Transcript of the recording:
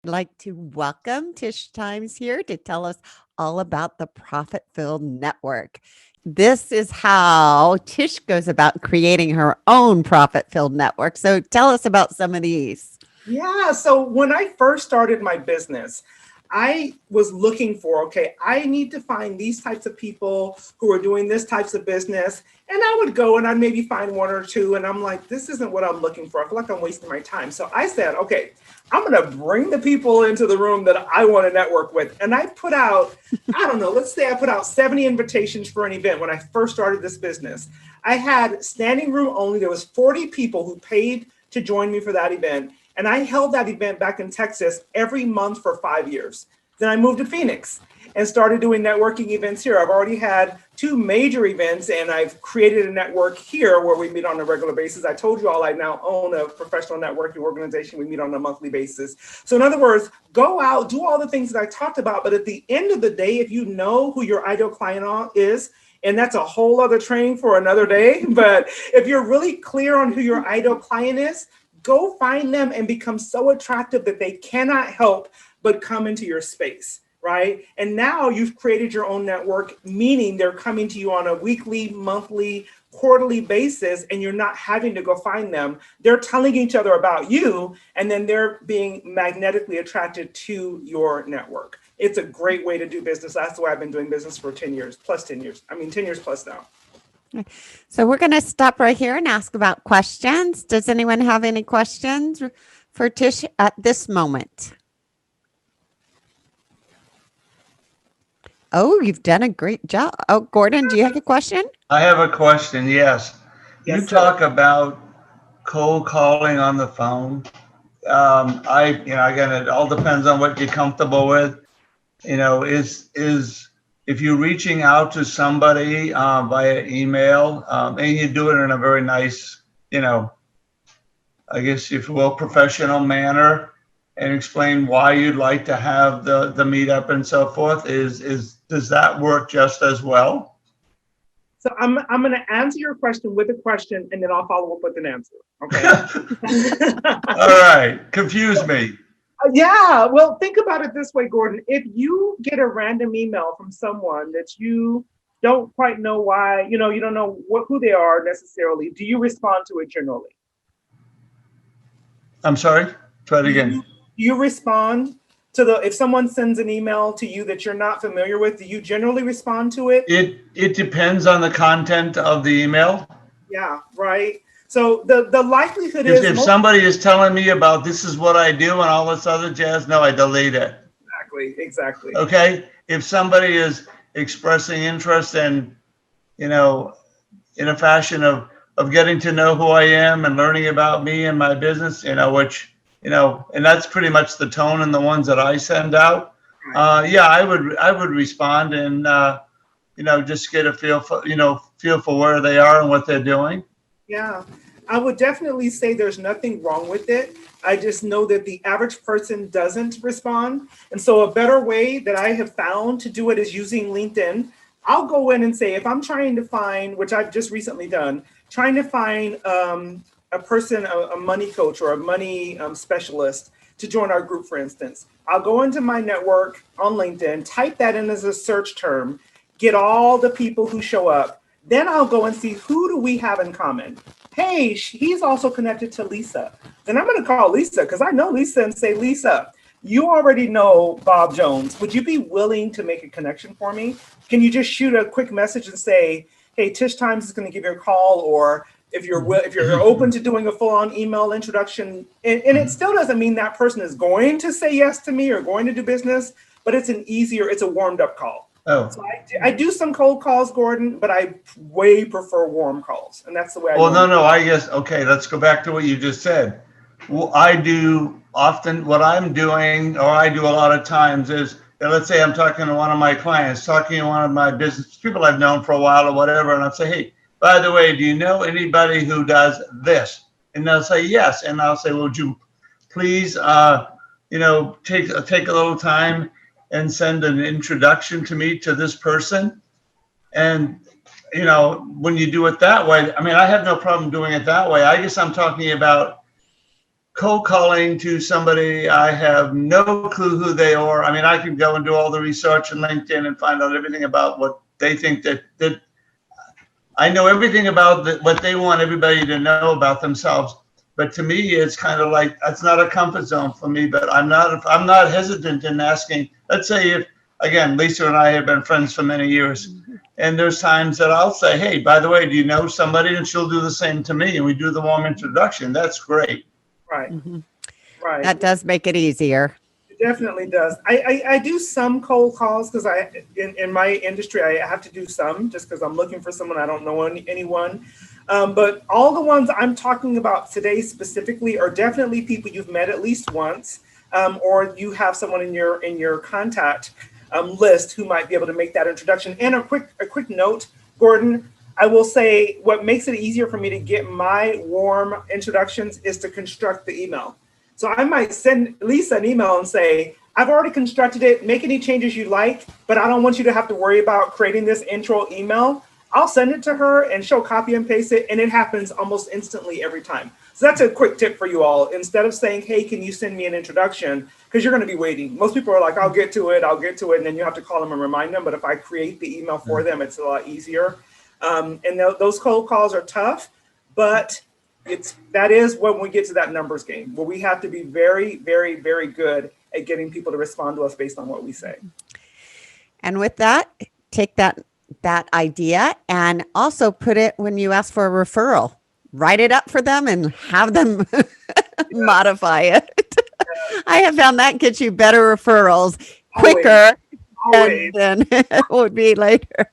Like to welcome Tish Times here to tell us all about the Profit Filled Network. This is how Tish goes about creating her own profit filled network. So tell us about some of these. Yeah. So when I first started my business, I was looking for, okay, I need to find these types of people who are doing this types of business. And I would go and I'd maybe find one or two. And I'm like, this isn't what I'm looking for. I feel like I'm wasting my time. So I said, okay, I'm going to bring the people into the room that I want to network with. And I put out, I don't know, let's say I put out 70 invitations for an event when I first started this business. I had standing room only. There was 40 people who paid to join me for that event. And I held that event back in Texas every month for 5 years. Then I moved to Phoenix and started doing networking events here. I've already had two major events and I've created a network here where we meet on a regular basis. I told you all I now own a professional networking organization. We meet on a monthly basis. So in other words, go out, do all the things that I talked about. But at the end of the day, if you know who your ideal client is, and that's a whole other training for another day. But if you're really clear on who your ideal client is, go find them and become so attractive that they cannot help but come into your space, right? And now you've created your own network, meaning they're coming to you on a weekly, monthly, quarterly basis, and you're not having to go find them. They're telling each other about you, and then they're being magnetically attracted to your network. It's a great way to do business. That's why I've been doing business for 10 years, plus 10 years. I mean, 10 years plus now. So we're going to stop right here and ask about questions. Does anyone have any questions for Tish at this moment? Oh, you've done a great job. Oh, Gordon, do you have a question? I have a question. Yes. You Yes, sir. talk about cold calling on the phone. Again, it all depends on what you're comfortable with. Is if you're reaching out to somebody via email, and you do it in a very nice, I guess if you will, professional manner, and explain why you'd like to have the meetup and so forth, does that work just as well? So I'm going to answer your question with a question, and then I'll follow up with an answer. Okay. All right, confuse me. Yeah. Well, think about it this way, Gordon. If you get a random email from someone that you don't quite know why, you don't know who they are necessarily, do you respond to it generally? I'm sorry. Try it Do again. you respond to if someone sends an email to you that you're not familiar with, do you generally respond to it? It depends on the content of the email. Yeah, right. So the likelihood If is if somebody is telling me about this is what I do and all this other jazz, no, I delete it. exactly. Okay. If somebody is expressing interest and, you know, in a fashion of getting to know who I am and learning about me and my business, and that's pretty much the tone and the ones that I send out. Right. Yeah, I would respond and just get a feel for where they are and what they're doing. Yeah, I would definitely say there's nothing wrong with it. I just know that the average person doesn't respond. And so, a better way that I have found to do it is using LinkedIn. I'll go in and say, if I'm trying to find, which I've just recently done, trying to find a person, a money coach or a money specialist to join our group, for instance, I'll go into my network on LinkedIn, type that in as a search term, get all the people who show up. Then I'll go and see who do we have in common. Hey, he's also connected to Lisa. Then I'm going to call Lisa because I know Lisa and say, Lisa, you already know Bob Jones. Would you be willing to make a connection for me? Can you just shoot a quick message and say, hey, Tish Times is going to give you a call, or if you're open to doing a full-on email introduction, and it still doesn't mean that person is going to say yes to me or going to do business, but it's a warmed up call. Oh. So I do some cold calls, Gordon, but I way prefer warm calls, and that's the way I. Well, no. I guess okay. Let's go back to what you just said. Well, I do often what I'm doing, or I do a lot of times is, let's say I'm talking to one of my clients, talking to one of my business people I've known for a while or whatever, and I'll say, hey, by the way, do you know anybody who does this? And they'll say yes, and I'll say, well, would you please, take a little time and send an introduction to me to this person. And, when you do it that way, I mean, I have no problem doing it that way. I guess I'm talking about cold calling to somebody, I have no clue who they are. I mean, I can go and do all the research in LinkedIn and find out everything about what they think that I know everything about what they want everybody to know about themselves. But to me, it's kind of like that's not a comfort zone for me. But I'm not hesitant in asking. Let's say if again, Lisa and I have been friends for many years, and there's times that I'll say, "Hey, by the way, do you know somebody?" And she'll do the same to me, and we do the warm introduction. That's great. Right. Mhm. Right. That does make it easier. It definitely does. I do some cold calls because in my industry I have to do some just because I'm looking for someone. I don't know anyone. But all the ones I'm talking about today specifically are definitely people you've met at least once, or you have someone in your contact list who might be able to make that introduction. And a quick note, Gordon. I will say what makes it easier for me to get my warm introductions is to construct the email. So I might send Lisa an email and say, I've already constructed it, make any changes you like, but I don't want you to have to worry about creating this intro email. I'll send it to her and she'll copy and paste it, and it happens almost instantly every time. So that's a quick tip for you all. Instead of saying, hey, can you send me an introduction? Because you're going to be waiting. Most people are like, I'll get to it, and then you have to call them and remind them. But if I create the email for them, it's a lot easier. Those cold calls are tough, but that is when we get to that numbers game where we have to be very, very, very good at getting people to respond to us based on what we say. And with that, take that idea and also put it when you ask for a referral. Write it up for them and have them modify it. I have found that gets you better referrals quicker Always. than it would be later.